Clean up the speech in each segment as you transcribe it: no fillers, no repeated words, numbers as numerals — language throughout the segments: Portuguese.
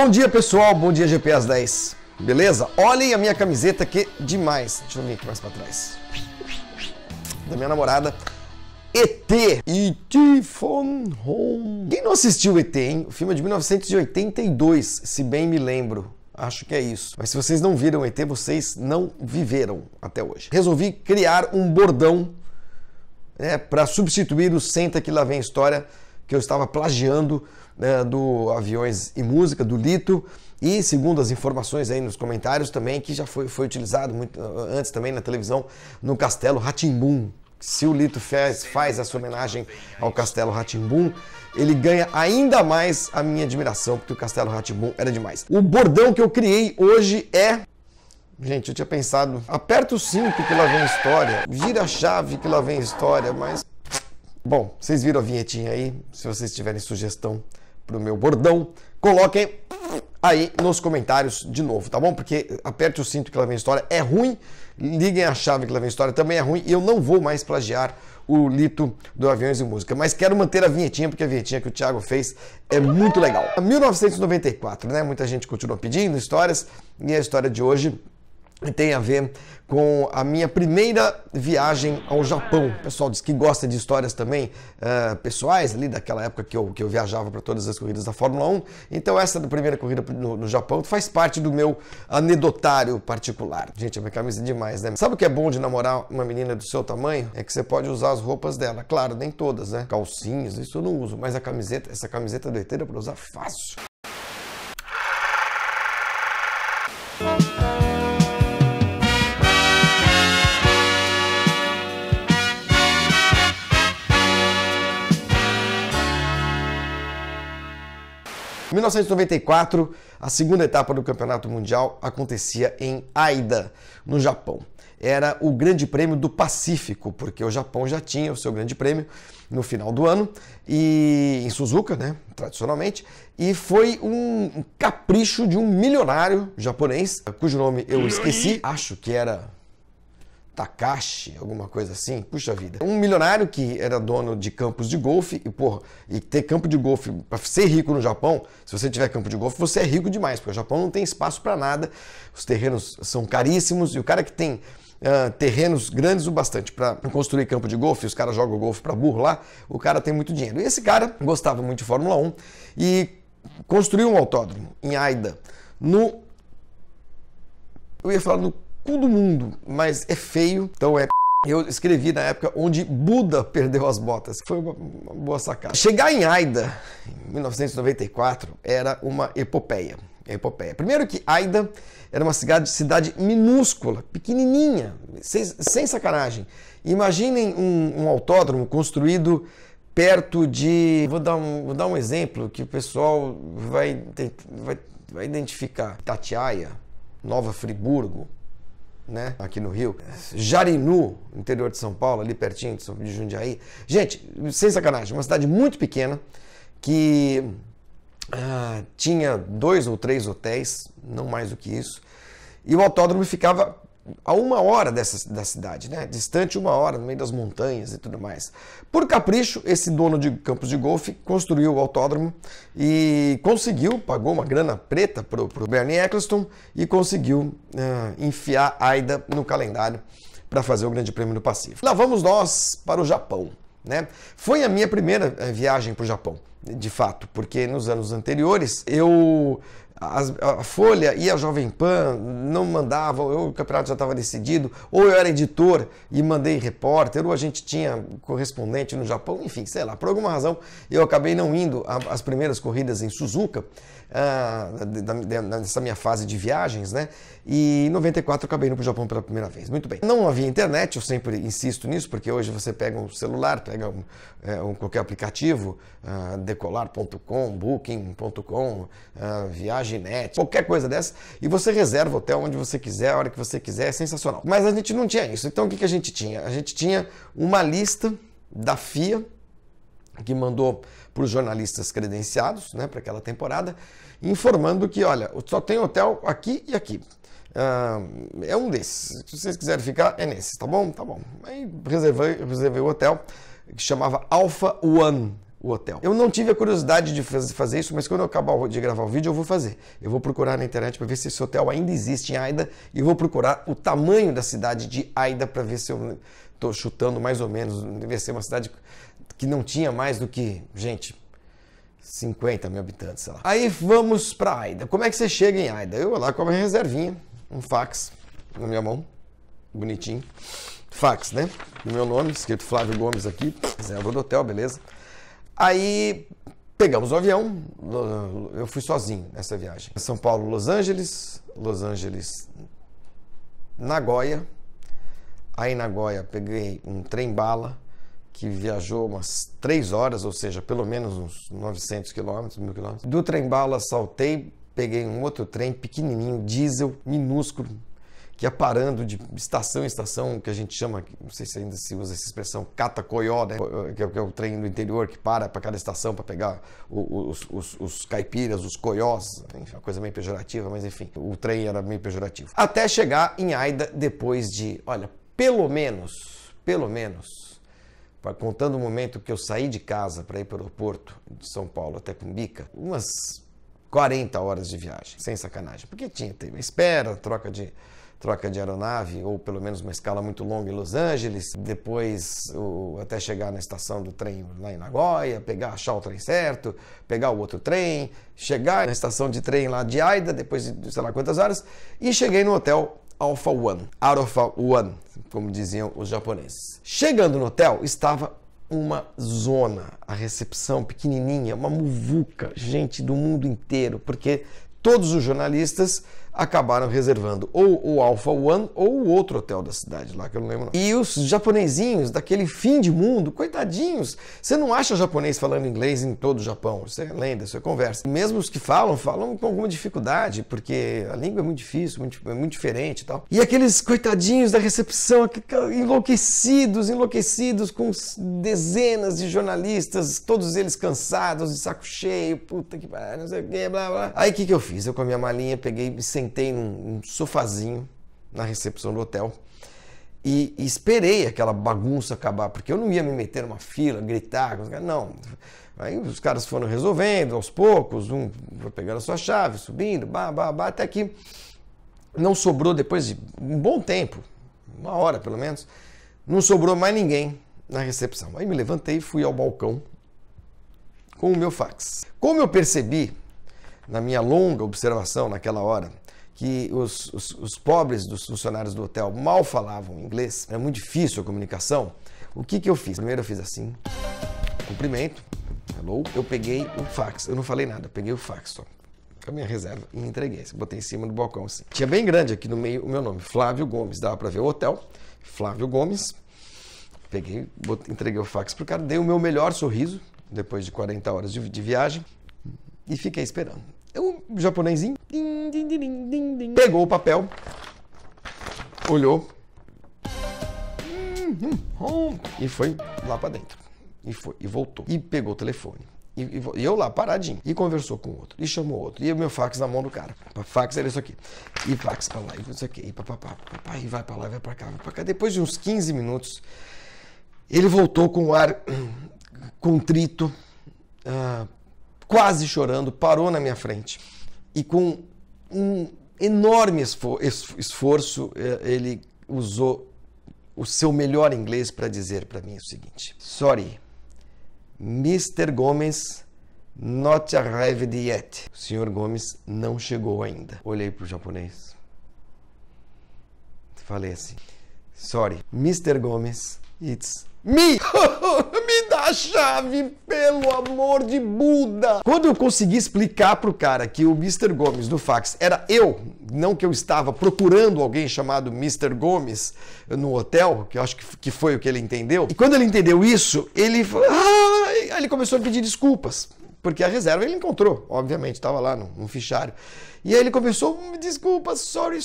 Bom dia, pessoal, bom dia GP às 10, beleza? Olhem a minha camiseta, que demais. Deixa eu vir aqui mais pra trás. Da minha namorada, ET. E.T. Phone Home. Quem não assistiu ET, hein? O filme é de 1982, se bem me lembro. Acho que é isso. Mas se vocês não viram ET, vocês não viveram até hoje. Resolvi criar um bordão, né, para substituir o Senta Que Lá Vem História, que eu estava plagiando, né, do Aviões e Música, do Lito, e segundo as informações aí nos comentários também, que já foi utilizado muito antes também na televisão, no Castelo Rá-Tim-Bum. Se o Lito faz essa homenagem ao Castelo Rá-Tim-Bum, ele ganha ainda mais a minha admiração, porque o Castelo Rá-Tim-Bum era demais. O bordão que eu criei hoje é... Gente, eu tinha pensado, aperta o 5 que lá vem história, vira a chave que lá vem história, mas... Bom, vocês viram a vinhetinha aí? Se vocês tiverem sugestão pro meu bordão, coloquem aí nos comentários de novo, tá bom? Porque aperte o cinto que lá vem história é ruim, liguem a chave que lá vem história também é ruim, e eu não vou mais plagiar o Lito do Aviões e Música, mas quero manter a vinhetinha, porque a vinhetinha que o Thiago fez é muito legal. 1994, né? Muita gente continua pedindo histórias, e a história de hoje tem a ver com a minha primeira viagem ao Japão. O pessoal diz que gosta de histórias também pessoais, ali daquela época que eu viajava para todas as corridas da Fórmula 1. Então essa da primeira corrida no Japão faz parte do meu anedotário particular. Gente, a minha camisa é demais, né? Sabe o que é bom de namorar uma menina do seu tamanho? É que você pode usar as roupas dela. Claro, nem todas, né? Calcinhas, isso eu não uso. Mas a camiseta, essa camiseta do ET dá para usar fácil. Em 1994, a segunda etapa do Campeonato Mundial acontecia em Aida, no Japão. Era o Grande Prêmio do Pacífico, porque o Japão já tinha o seu Grande Prêmio no final do ano, e em Suzuka, né, tradicionalmente, e foi um capricho de um milionário japonês, cujo nome eu esqueci, acho que era Takashi, alguma coisa assim, puxa vida. Um milionário que era dono de campos de golfe, e ter campo de golfe, para ser rico no Japão, se você tiver campo de golfe, você é rico demais, porque o Japão não tem espaço para nada, os terrenos são caríssimos, e o cara que tem terrenos grandes o bastante para construir campo de golfe, os caras jogam golfe para burro lá, o cara tem muito dinheiro. E esse cara gostava muito de Fórmula 1 e construiu um autódromo em Aida, eu ia falar no cu do mundo, mas é feio, então eu escrevi na época onde Buda perdeu as botas. Foi uma boa sacada. Chegar em Aida, em 1994, era uma epopeia. Primeiro que Aida era uma cidade minúscula, pequenininha, sem sacanagem. Imaginem um autódromo construído perto de... Vou dar um exemplo que o pessoal vai identificar. Itatiaia, Nova Friburgo, né? Aqui no Rio, Jarinu, interior de São Paulo, ali pertinho de Jundiaí. Gente, sem sacanagem, uma cidade muito pequena que tinha 2 ou 3 hotéis, não mais do que isso, e o autódromo ficava a 1 hora da cidade, né? Distante 1 hora, no meio das montanhas e tudo mais. Por capricho, esse dono de campos de golfe construiu o autódromo e pagou uma grana preta pro Bernie Eccleston e conseguiu enfiar Aida no calendário para fazer o Grande Prêmio do Pacífico. Lá vamos nós para o Japão, né? Foi a minha primeira viagem para o Japão, de fato, porque nos anos anteriores a Folha e a Jovem Pan não mandavam, o campeonato já estava decidido, ou eu era editor e mandei repórter, ou a gente tinha correspondente no Japão, enfim, sei lá, por alguma razão eu acabei não indo às primeiras corridas em Suzuka, nessa minha fase de viagens, né? E em 94 eu acabei indo para o Japão pela primeira vez. Muito bem. Não havia internet, eu sempre insisto nisso, porque hoje você pega um celular, pega qualquer aplicativo, decolar.com, booking.com, viagemnet, qualquer coisa dessa, e você reserva o hotel onde você quiser, a hora que você quiser, é sensacional. Mas a gente não tinha isso. Então o que a gente tinha? A gente tinha uma lista da FIA, que mandou para os jornalistas credenciados, né, para aquela temporada, informando que, olha, só tem hotel aqui e aqui. É um desses. Se vocês quiserem ficar, é nesse, tá bom? Tá bom. Aí reservei o hotel, que chamava Alpha One, o hotel. Eu não tive a curiosidade de fazer isso, mas quando eu acabar de gravar o vídeo eu vou fazer. Eu vou procurar na internet para ver se esse hotel ainda existe em Aida e vou procurar o tamanho da cidade de Aida para ver se eu estou chutando mais ou menos. Deve ser uma cidade que não tinha mais do que, gente, 50 mil habitantes, sei lá. Aí vamos para Aida. Como é que você chega em Aida? Eu vou lá com a minha reservinha, um fax na minha mão, bonitinho. Fax, né? No meu nome, escrito Flávio Gomes aqui, reserva do hotel, beleza. Aí pegamos o avião, eu fui sozinho nessa viagem. São Paulo, Los Angeles, Nagoya. Aí em Nagoya peguei um trem-bala que viajou umas 3 horas, ou seja, pelo menos uns 900 quilômetros, 1000 quilômetros. Do trem-bala saltei, peguei um outro trem pequenininho, diesel, minúsculo, que ia parando de estação em estação, que a gente chama, não sei se ainda se usa essa expressão, cata-coió, né? Que é o trem do interior que para cada estação para pegar os caipiras, os coiós, enfim, uma coisa meio pejorativa, mas enfim, o trem era meio pejorativo. Até chegar em Aida depois de, olha, pelo menos, contando o momento que eu saí de casa para ir para o aeroporto de São Paulo até Cumbica, umas 40 horas de viagem, sem sacanagem, porque teve espera, troca de aeronave, ou pelo menos uma escala muito longa em Los Angeles, depois até chegar na estação do trem lá em Nagoya, achar o trem certo, pegar o outro trem, chegar na estação de trem lá de Aida, depois de sei lá quantas horas, e cheguei no hotel Alpha One, como diziam os japoneses. Chegando no hotel, estava uma zona, a recepção pequenininha, uma muvuca, gente do mundo inteiro, porque todos os jornalistas acabaram reservando ou o Alpha One ou o outro hotel da cidade lá, que eu não lembro não. E os japonesinhos daquele fim de mundo, coitadinhos, você não acha japonês falando inglês em todo o Japão, isso é lenda, isso é conversa. Mesmo os que falam com alguma dificuldade, porque a língua é muito difícil, é muito diferente e tal. E aqueles coitadinhos da recepção, enlouquecidos com dezenas de jornalistas, todos eles cansados, de saco cheio, puta que pariu, não sei o que, blá blá. Aí o que eu fiz? Eu com a minha malinha peguei e sentei num sofazinho na recepção do hotel e esperei aquela bagunça acabar, porque eu não ia me meter numa fila, gritar, não. Aí os caras foram resolvendo aos poucos, um foi pegando a sua chave, subindo, até que não sobrou, depois de um bom tempo, 1 hora pelo menos, não sobrou mais ninguém na recepção. Aí me levantei e fui ao balcão com o meu fax. Como eu percebi, na minha longa observação naquela hora, que os pobres dos funcionários do hotel mal falavam inglês, era muito difícil a comunicação, o que eu fiz? Primeiro eu fiz assim, cumprimento, hello, eu peguei o fax, eu não falei nada, eu peguei o fax só, com a minha reserva, e entreguei, botei em cima do balcão assim. Tinha bem grande aqui no meio o meu nome, Flávio Gomes, dava para ver o hotel, Flávio Gomes, peguei, entreguei o fax pro cara, dei o meu melhor sorriso, depois de 40 horas de viagem, e fiquei esperando. O japonesinho pegou o papel, olhou e foi lá para dentro. E voltou. E pegou o telefone. E eu lá paradinho. E conversou com o outro. E chamou outro. E o meu fax na mão do cara. O fax era isso aqui. E fax para lá. E isso aqui. E papapá. E vai para lá, vai para cá, vai para cá. Depois de uns 15 minutos, ele voltou com o ar contrito, quase chorando, parou na minha frente e com um enorme esforço ele usou o seu melhor inglês para dizer para mim o seguinte: Sorry, Mr. Gomes not arrived yet. O Sr. Gomes não chegou ainda. Olhei para o japonês, falei assim: Sorry, Mr. Gomes, it's me! Me dá a chave, pelo amor de Buda! Quando eu consegui explicar pro cara que o Mr. Gomes do fax era eu, não que eu estava procurando alguém chamado Mr. Gomes no hotel, que eu acho que foi o que ele entendeu, e quando ele entendeu isso, ele aí ele começou a pedir desculpas, porque a reserva ele encontrou, obviamente, estava lá no fichário. E aí ele começou, desculpa, sorry.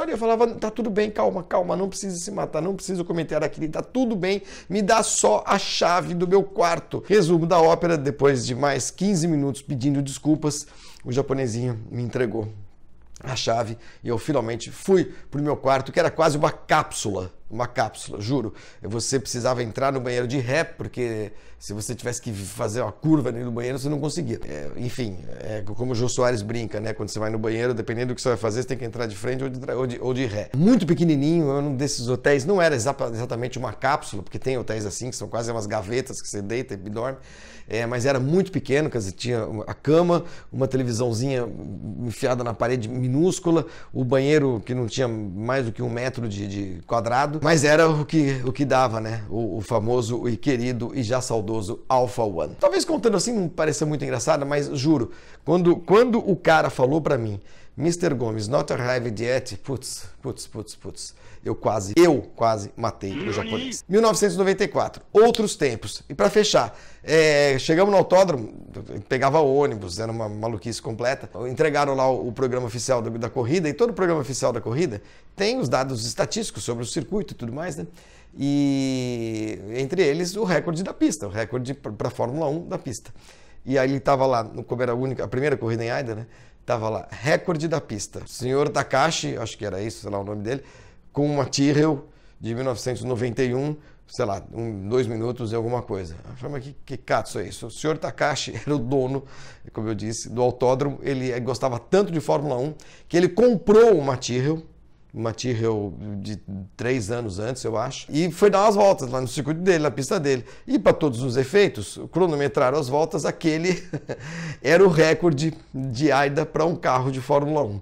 Eu falava, tá tudo bem, calma, não precisa se matar, não precisa cometer aquilo, tá tudo bem, me dá só a chave do meu quarto. Resumo da ópera, depois de mais 15 minutos pedindo desculpas, o japonesinho me entregou a chave e eu finalmente fui pro meu quarto, que era quase uma cápsula uma cápsula, juro. Você precisava entrar no banheiro de ré, porque se você tivesse que fazer uma curva ali no banheiro, você não conseguia. Enfim, como o Jô Soares brinca, né? Quando você vai no banheiro, dependendo do que você vai fazer, você tem que entrar de frente ou de ré. Muito pequenininho, um desses hotéis, não era exatamente uma cápsula, porque tem hotéis assim, que são quase umas gavetas que você deita e dorme. Mas era muito pequeno, quer dizer, tinha a cama, uma televisãozinha enfiada na parede minúscula, o banheiro que não tinha mais do que 1 metro de quadrado, mas era o que dava, né? O famoso e querido e já saudoso Alpha One. Talvez contando assim não pareça muito engraçado, mas juro, quando o cara falou pra mim, Mr. Gomes, not arrived yet, putz, eu quase matei o japonês. 1994, outros tempos. E para fechar, chegamos no autódromo, pegava ônibus, era uma maluquice completa. Entregaram lá o programa oficial da corrida, e todo o programa oficial da corrida tem os dados estatísticos sobre o circuito e tudo mais, né? E entre eles o recorde da pista, o recorde para a Fórmula 1 da pista. E aí ele estava lá, como era a primeira corrida em Aida, né? Tava lá, recorde da pista. O senhor Takashi, acho que era isso, sei lá o nome dele, com uma Tyrrell de 1991, sei lá, 2 minutos e alguma coisa. Eu falei, mas que catso é isso? O senhor Takashi era o dono, como eu disse, do autódromo. Ele gostava tanto de Fórmula 1 que ele comprou uma Tyrrell de 3 anos antes, eu acho, e foi dar umas voltas lá no circuito dele, na pista dele. E para todos os efeitos, cronometraram as voltas, aquele era o recorde de Aida para um carro de Fórmula 1.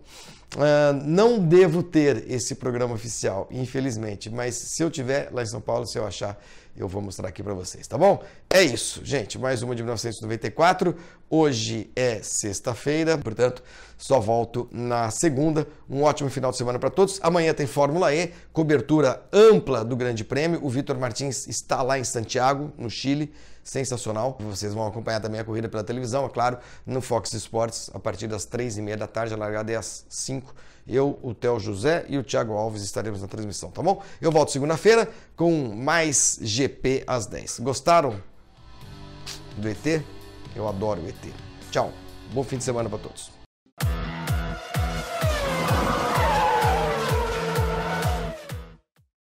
Não devo ter esse programa oficial, infelizmente, mas se eu tiver lá em São Paulo, se eu achar, eu vou mostrar aqui para vocês, tá bom? É isso, gente, mais uma de 1994, hoje é sexta-feira, portanto, só volto na segunda. Um ótimo final de semana para todos. Amanhã tem Fórmula E, cobertura ampla do Grande Prêmio, o Vitor Martins está lá em Santiago, no Chile, sensacional. Vocês vão acompanhar também a corrida pela televisão, é claro, no Fox Sports, a partir das 3h30 da tarde, a largada é às 5h. Eu, o Theo José e o Thiago Alves estaremos na transmissão, tá bom? Eu volto segunda-feira com mais GP às 10. Gostaram do ET? Eu adoro o ET. Tchau. Bom fim de semana para todos.